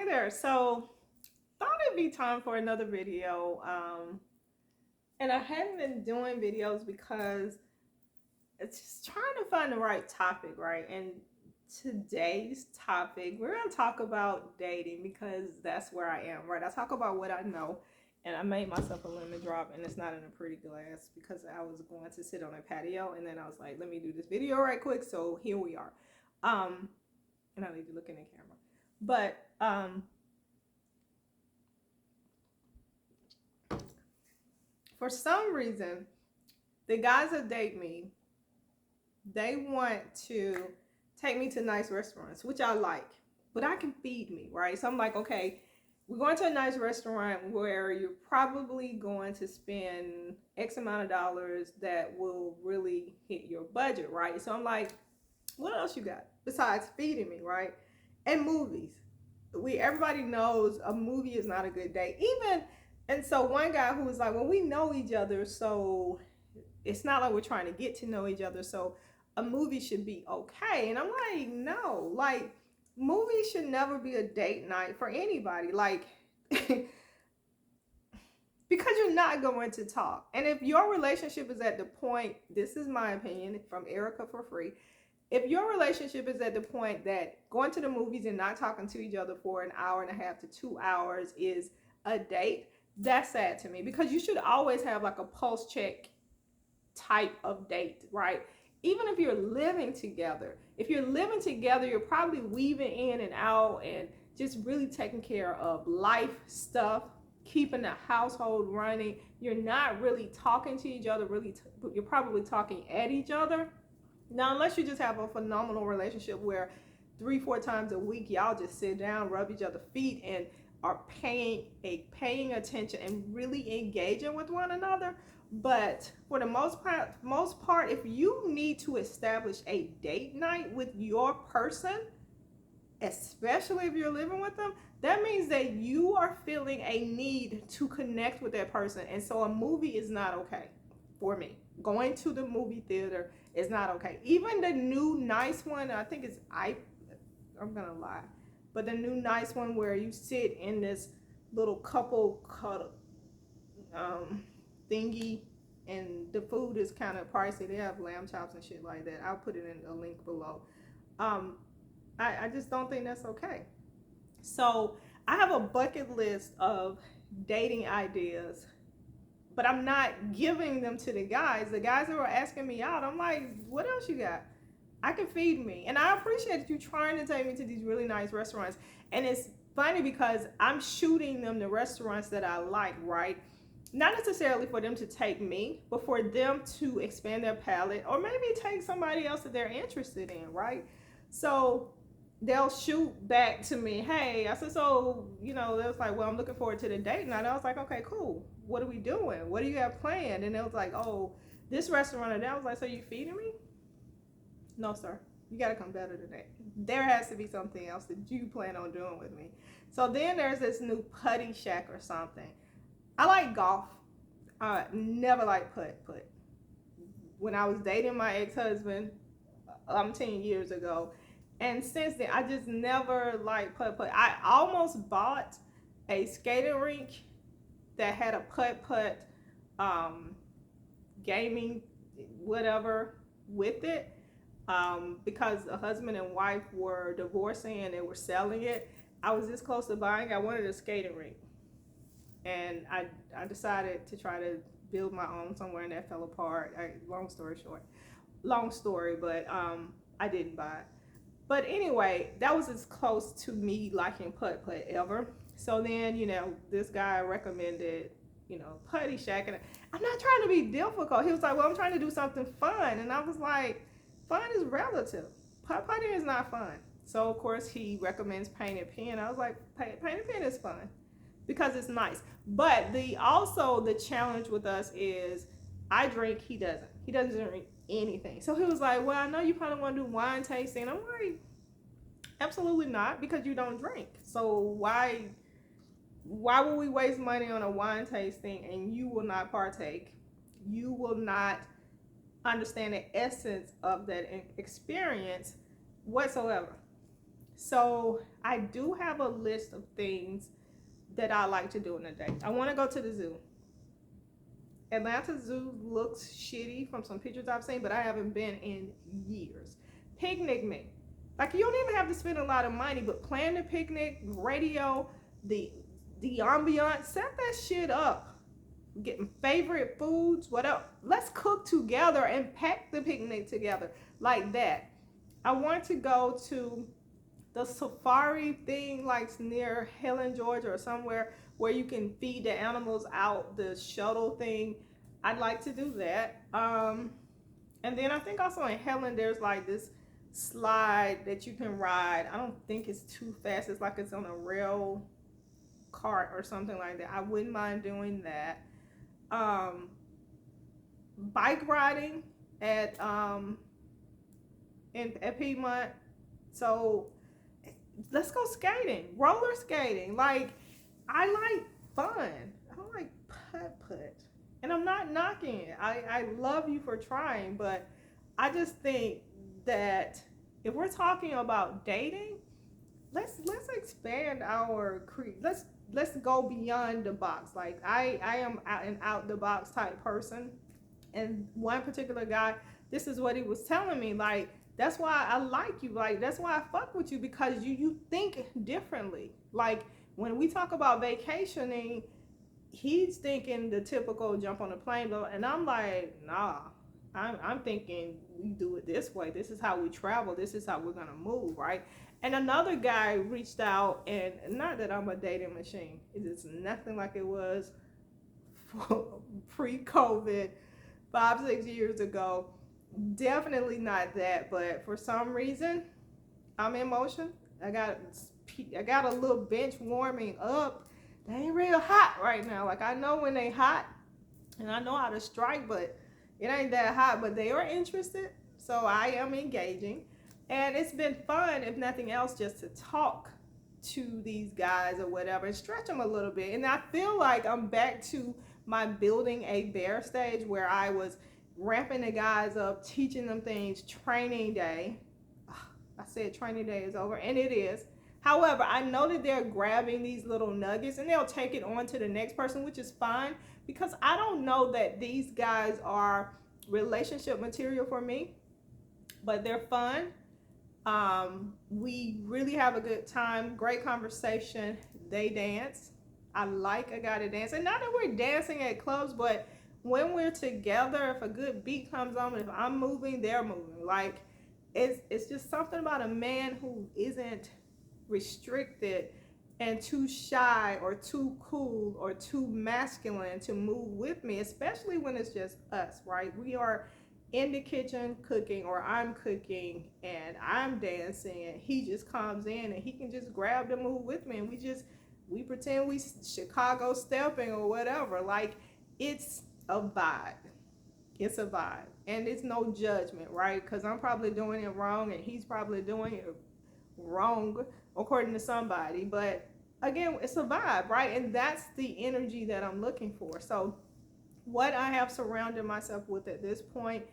there. So, thought it'd be time for another video. And I hadn't been doing videos because it's just trying to find the right topic, right? And today's topic, we're gonna talk about dating because that's where I am, right? I talk about what I know, and I made myself a lemon drop, and it's not in a pretty glass because I was going to sit on a patio, and then I was like, let me do this video right quick. So here we are. Um, and I need to look in the camera, but for some reason, the guys that date me, they want to take me to nice restaurants, which I like, but I can feed me, right? So I'm like, okay, we're going to a nice restaurant where you're probably going to spend X amount of dollars that will really hit your budget, right? So I'm like, what else you got besides feeding me, right? And movies. Everybody knows a movie is not a good date. Even and so one guy who was like, well, we know each other, so it's not like we're trying to get to know each other, so a movie should be okay. And I'm like, no, like movies should never be a date night for anybody. Like because you're not going to talk. And if your relationship is at the point, this is my opinion from Erica for free. If your relationship is at the point that going to the movies and not talking to each other for an hour and a half to 2 hours is a date, that's sad to me because you should always have like a pulse check type of date, right? Even if you're living together, you're probably weaving in and out and just really taking care of life stuff, keeping the household running. You're not really talking to each other, you're probably talking at each other. Now, unless you just have a phenomenal relationship where 3-4 times a week y'all just sit down, rub each other's feet, and are paying attention and really engaging with one another. But for the most part, if you need to establish a date night with your person, especially if you're living with them, that means that you are feeling a need to connect with that person. And so a movie is not okay for me. Going to the movie theater is not okay. Even the new nice one, I think it's I'm gonna lie, but the new nice one where you sit in this little couple cuddle thingy, and the food is kind of pricey. They have lamb chops and shit like that. I'll put it in a link below. Um, I just don't think that's okay. So I have a bucket list of dating ideas, but I'm not giving them to the guys. The guys that were asking me out, I'm like, what else you got? I can feed me. And I appreciate you trying to take me to these really nice restaurants. And it's funny because I'm shooting them the restaurants that I like, right? Not necessarily for them to take me, but for them to expand their palate or maybe take somebody else that they're interested in, right? So they'll shoot back to me, hey, I said, so, they was like, well, I'm looking forward to the date night. I was like, okay, cool. What are we doing? What do you have planned? And they was like, oh, this restaurant. And I was like, so you feeding me? No, sir. You got to come better than that. There has to be something else that you plan on doing with me. So then there's this new putty shack or something. I like golf. I never liked putt. When I was dating my ex-husband, 10 years ago, and since then I just never liked putt. I almost bought a skating rink that had a putt um, gaming whatever with it, because a husband and wife were divorcing and they were selling it. I was this close to buying. I wanted a skating rink, and I decided to try to build my own somewhere, and that fell apart. Long story short, long story, but I didn't buy it. But anyway, that was as close to me liking putt ever. So then, this guy recommended, Putty Shack, and I'm not trying to be difficult. He was like, well, I'm trying to do something fun, and I was like, fun is relative. Putting is not fun. So of course he recommends painted pen. I was like, painted pen is fun because it's nice. But the challenge with us is I drink, he doesn't. He doesn't drink anything. So he was like, well, I know you probably want to do wine tasting. I'm like, absolutely not, because you don't drink. So why would we waste money on a wine tasting and you will not partake? You will not understand the essence of that experience whatsoever. So I do have a list of things that I like to do in a day. I want to go to the zoo. Atlanta Zoo looks shitty from some pictures I've seen, but I haven't been in years. Picnic me. Like, you don't even have to spend a lot of money, but plan the picnic, radio, the the ambiance, set that shit up. Getting favorite foods, whatever. Let's cook together and pack the picnic together like that. I want to go to the safari thing, like near Helen, Georgia, or somewhere where you can feed the animals out, the shuttle thing. I'd like to do that. And then I think also in Helen, there's like this slide that you can ride. I don't think it's too fast. It's like it's on a rail cart or something like that. I wouldn't mind doing that. Um, Bike riding at at Piedmont. So let's go skating, roller skating. Like, I like fun. I don't like putt. And I'm not knocking it. I love you for trying, but I just think that if we're talking about dating, let's expand our let's go beyond the box. Like, I am an out the box type person, and one particular guy, this is what he was telling me. Like, that's why I like you. Like, that's why I fuck with you, because you think differently. Like, when we talk about vacationing, he's thinking the typical jump on a plane, and I'm like, nah. I'm thinking we do it this way. This is how we travel. This is how we're gonna move, right? And another guy reached out, and not that I'm a dating machine. It is nothing like it was pre-COVID, 5-6 years ago. Definitely not that, but for some reason, I'm in motion. I got a little bench warming up. They ain't real hot right now. Like, I know when they hot, and I know how to strike, but it ain't that hot. But they are interested, so I am engaging, and it's been fun, if nothing else, just to talk to these guys or whatever and stretch them a little bit. And I feel like I'm back to my building a bear stage, where I was ramping the guys up, teaching them things. Training day. I said training day is over, and it is. However, I know that they're grabbing these little nuggets and they'll take it on to the next person, which is fine, because I don't know that these guys are relationship material for me, but they're fun. We really have a good time, great conversation. They dance. I like a guy to dance, and not that we're dancing at clubs, but when we're together, if a good beat comes on, if I'm moving, they're moving. Like, it's just something about a man who isn't restricted and too shy or too cool or too masculine to move with me, especially when it's just us, right? We are in the kitchen cooking, or I'm cooking and I'm dancing, and he just comes in and he can just grab the move with me, and we pretend we Chicago stepping or whatever. Like, it's a vibe. It's a vibe, and it's no judgment, right? Because I'm probably doing it wrong and he's probably doing it wrong according to somebody. But again, it's a vibe, right? And that's the energy that I'm looking for. So what I have surrounded myself with at this point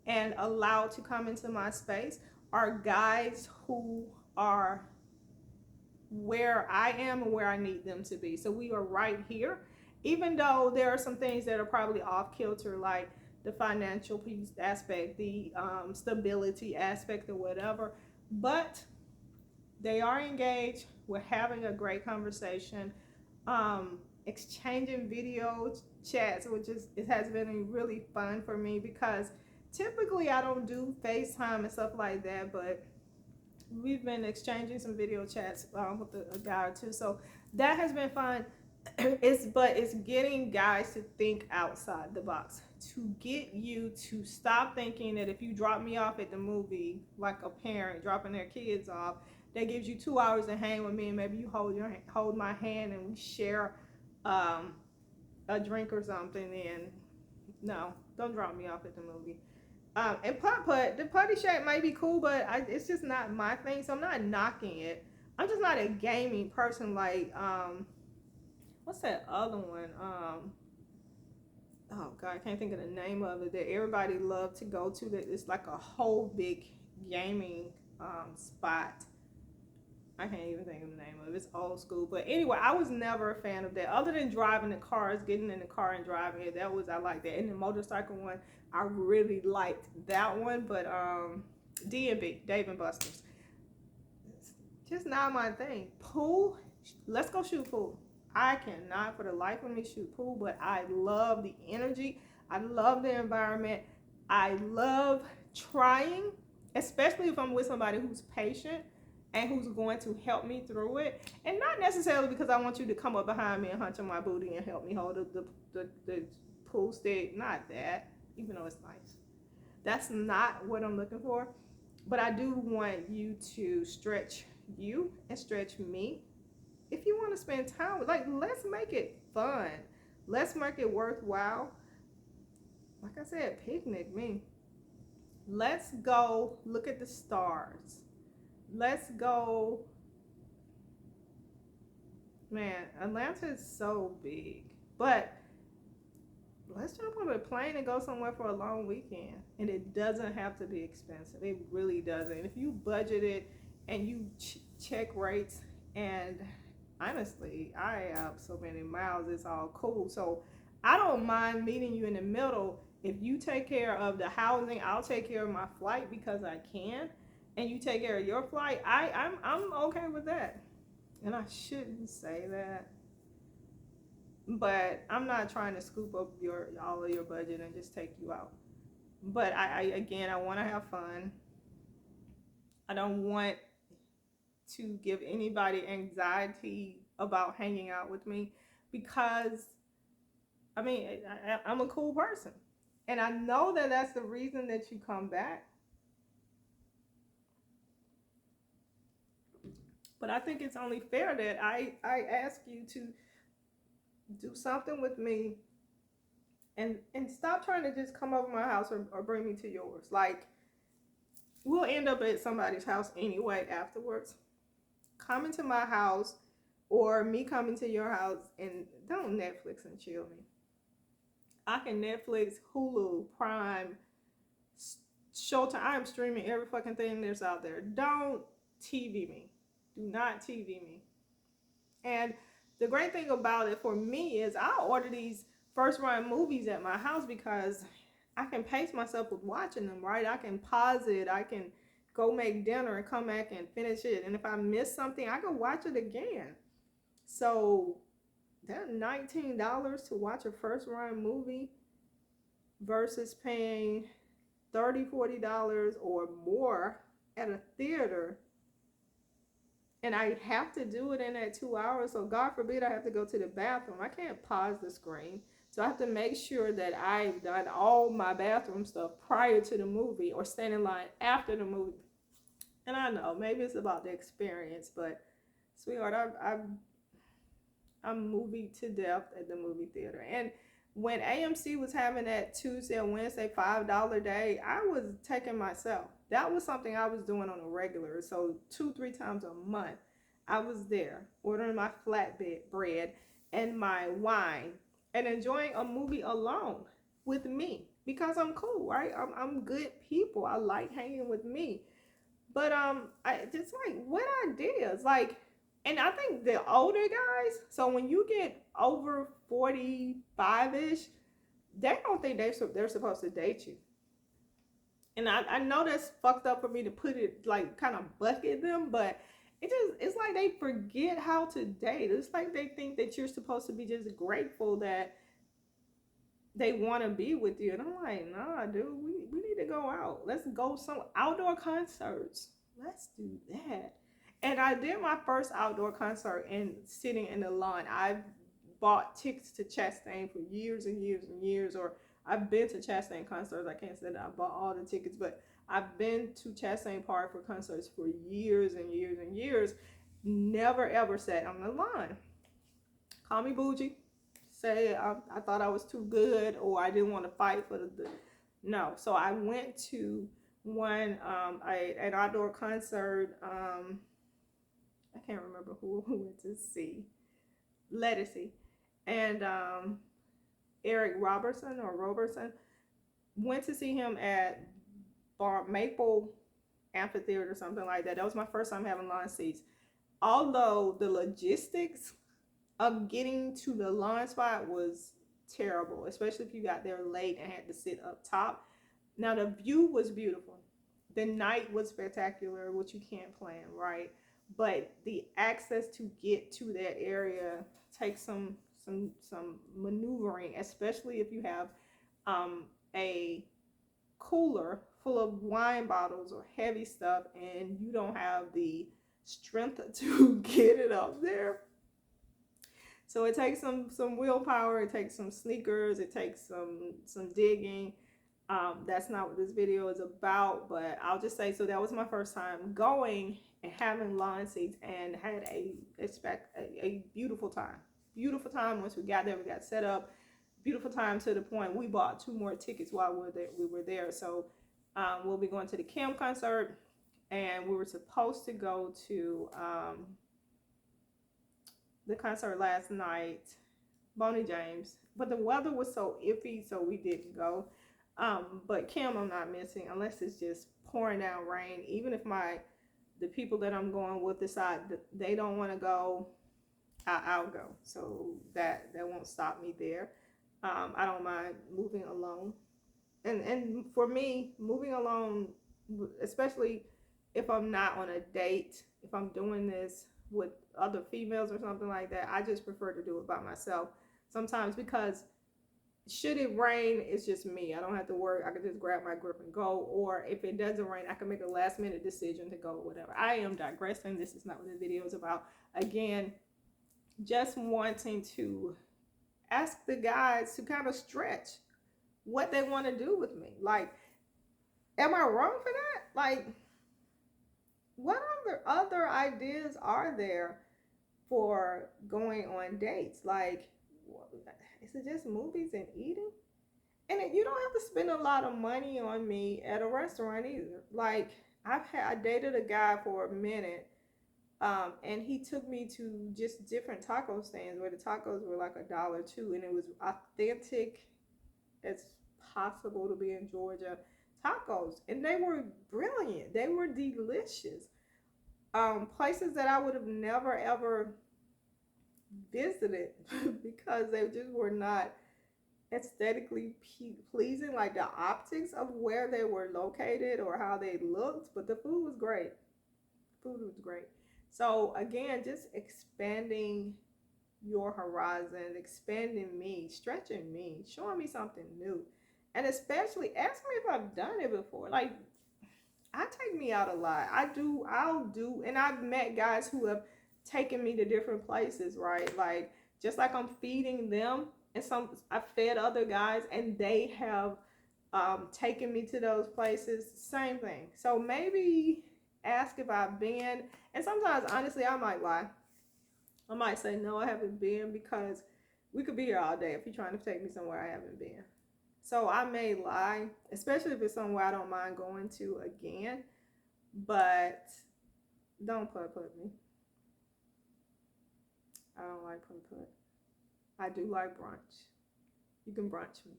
and allowed to come into my space are guys who are where I am and where I need them to be. So we are right here, even though there are some things that are probably off kilter, like the financial piece aspect, the stability aspect, or whatever. But they are engaged. We're having a great conversation, exchanging video chats, it has been really fun for me, because typically I don't do FaceTime and stuff like that, but we've been exchanging some video chats with a guy or two, so that has been fun. It's getting guys to think outside the box, to get you to stop thinking that if you drop me off at the movie, like a parent dropping their kids off, that gives you 2 hours to hang with me, and maybe you hold my hand and we share a drink or something. And no, don't drop me off at the movie. And putt, the putty shack might be cool, but it's just not my thing, so I'm not knocking it. I'm just not a gaming person. Like, what's that other one? Oh God, I can't think of the name of it, that everybody loved to go to, that it's like a whole big gaming spot. I can't even think of the name of it. It's old school. But anyway, I was never a fan of that. Other than driving the cars, getting in the car and driving it, I like that. And the motorcycle one, I really liked that one. But D&B, Dave and Buster's, just not my thing. Pool, let's go shoot pool. I cannot for the life of me shoot pool, but I love the energy. I love the environment. I love trying, especially if I'm with somebody who's patient and who's going to help me through it. And not necessarily because I want you to come up behind me and hunch on my booty and help me hold the pool stick. Not that, even though it's nice. That's not what I'm looking for. But I do want you to stretch you and stretch me. If you want to spend time, like, let's make it fun. Let's make it worthwhile. Like I said, picnic me. Let's go look at the stars. Let's go. Man, Atlanta is so big. But let's jump on a plane and go somewhere for a long weekend. And it doesn't have to be expensive. It really doesn't. If you budget it and you check rates, and honestly, I have so many miles, it's all cool. So I don't mind meeting you in the middle. If you take care of the housing, I'll take care of my flight because I can. And you take care of your flight, I'm okay with that. And I shouldn't say that, but I'm not trying to scoop up all of your budget and just take you out. But I want to have fun. I don't want to give anybody anxiety about hanging out with me, because I mean, I'm a cool person, and I know that that's the reason that you come back. But I think it's only fair that I ask you to do something with me, and stop trying to just come over my house or bring me to yours. Like, we'll end up at somebody's house anyway afterwards. Come into my house, or me coming to your house, and don't Netflix and chill me. I can Netflix, Hulu, Prime, Showtime. I'm streaming every fucking thing that's out there. Don't TV me. Do not TV me. And the great thing about it for me is I order these first run movies at my house because I can pace myself with watching them, right? I can pause it. I can go make dinner and come back and finish it. And if I miss something, I can watch it again. So that $19 to watch a first run movie versus paying $30, $40 or more at a theater, and I have to do it in that 2 hours. So God forbid I have to go to the bathroom. I can't pause the screen. So I have to make sure that I've done all my bathroom stuff prior to the movie or stand in line after the movie. And I know maybe it's about the experience, but sweetheart, I'm movie to death at the movie theater. And when AMC was having that Tuesday and Wednesday $5 day, I was taking myself. That was something I was doing on a regular. So 2-3 times a month, I was there ordering my flatbread bread and my wine and enjoying a movie alone with me, because I'm cool, right? I'm good people. I like hanging with me. But I just like, what ideas? Like, and I think the older guys, so when you get over 45-ish, they don't think they're supposed to date you. And I know that's fucked up for me to put it, like, kind of bucket them, but it's like they forget how to date. It's like they think that you're supposed to be just grateful that they want to be with you. And I'm like, nah, dude, we need to go out. Let's go some outdoor concerts. Let's do that. And I did my first outdoor concert in sitting in the lawn. I've bought tickets to Chastain for years and years and years, or I've been to Chastain concerts. I can't say that I bought all the tickets, but I've been to Chastain Park for concerts for years and years and years. Never ever sat on the lawn. Call me bougie. Say I thought I was too good, or I didn't want to fight for the no. So I went to an outdoor concert. I can't remember who went to see. Lettucey and Eric Roberson went to see him at Maple Amphitheater or something like that. That was my first time having lawn seats. although the logistics of getting to the launch spot was terrible, especially if you got there late and had to sit up top. Now the view was beautiful. The night was spectacular, which you can't plan, right? But the access to get to that area takes some maneuvering, especially if you have a cooler full of wine bottles or heavy stuff and you don't have the strength to get it up there. So it takes some willpower, it takes some sneakers, it takes some digging. That's not what this video is about, but I'll just say, so that was my first time going and having lawn seats, and had a beautiful time. Beautiful time. Once we got there, we got set up. Beautiful time to the point we bought 2 more tickets while we were there. So we'll be going to the Kim concert, and we were supposed to go to the concert last night, Boney James, but the weather was so iffy, so we didn't go. But Kim, I'm not missing unless it's just pouring down rain. Even if the people that I'm going with decide that they don't want to go, I'll go. So that won't stop me there. I don't mind moving alone, and for me, moving alone, especially if I'm not on a date, if I'm doing this with other females or something like that, I just prefer to do it by myself sometimes, because should it rain, it's just me. I don't have to worry. I can just grab my grip and go. Or if it doesn't rain, I can make a last minute decision to go, whatever. I am digressing. This is not what the video is about. Again, just wanting to ask the guys to kind of stretch what they want to do with me. Like, am I wrong for that? Like, what other ideas are there for going on dates? Like, is it just movies and eating? And you don't have to spend a lot of money on me at a restaurant either. Like, I dated a guy for a minute, and he took me to just different taco stands where the tacos were like $1 too, and it was authentic as possible to be in Georgia tacos, and they were brilliant. They were delicious. Places that I would have never ever visited because they just were not aesthetically pleasing, like the optics of where they were located or how they looked, but the food was great. Food was great. So again, just expanding your horizon, expanding me, stretching me, showing me something new, and especially ask me if I've done it before. Like, I take me out a lot. I'll do, and I've met guys who have taken me to different places, right? Like, just like I'm feeding them, and I've fed other guys, and they have taken me to those places. Same thing. So maybe ask if I've been, and sometimes, honestly, I might lie. I might say, no, I haven't been, because we could be here all day if you're trying to take me somewhere I haven't been. So I may lie, especially if it's somewhere I don't mind going to again, but don't put me. I don't like put. I do like brunch. You can brunch me.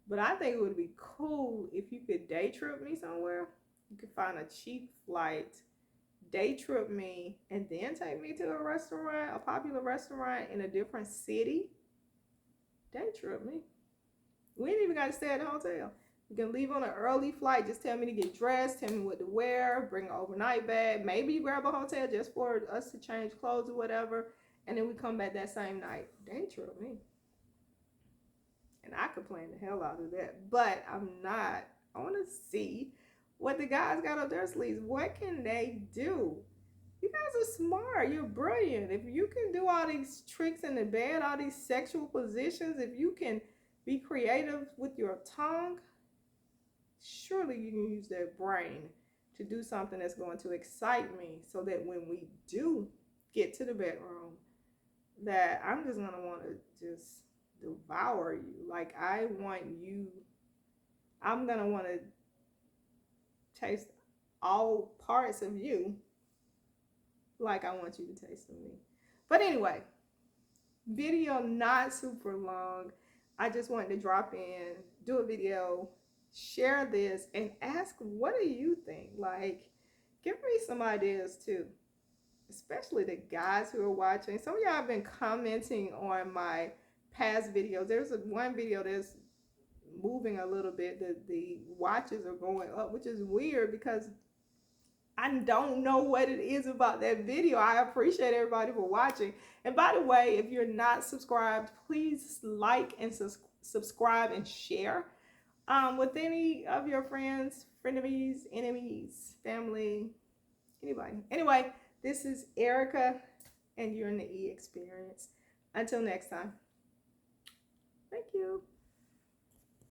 But I think it would be cool if you could day trip me somewhere. You could find a cheap flight, day trip me, and then take me to a restaurant, a popular restaurant in a different city. Day trip me. We ain't even got to stay at the hotel. We can leave on an early flight. Just tell me to get dressed, tell me what to wear, bring an overnight bag. Maybe you grab a hotel just for us to change clothes or whatever, and then we come back that same night. Day trip me. And I could plan the hell out of that, but I'm not. I want to see what the guys got up their sleeves. What can they do? You guys are smart. You're brilliant. If you can do all these tricks in the bed, all these sexual positions, if you can be creative with your tongue, surely you can use that brain to do something that's going to excite me, so that when we do get to the bedroom, that I'm just going to want to just devour you. Like, I want you, I'm going to want to taste all parts of you like I want you to taste of me. But anyway, video not super long. I just wanted to drop in, do a video, share this, and ask, what do you think? Like, give me some ideas too. especially the guys who are watching. Some of y'all have been commenting on my past videos. There's one video that's moving a little bit. The watches are going up, which is weird because I don't know what it is about that video. I appreciate everybody for watching. And by the way, if you're not subscribed, please like and subscribe and share with any of your friends, frenemies, enemies, family, anybody. Anyway, this is Erica, and you're in the E Experience. Until next time. Thank you.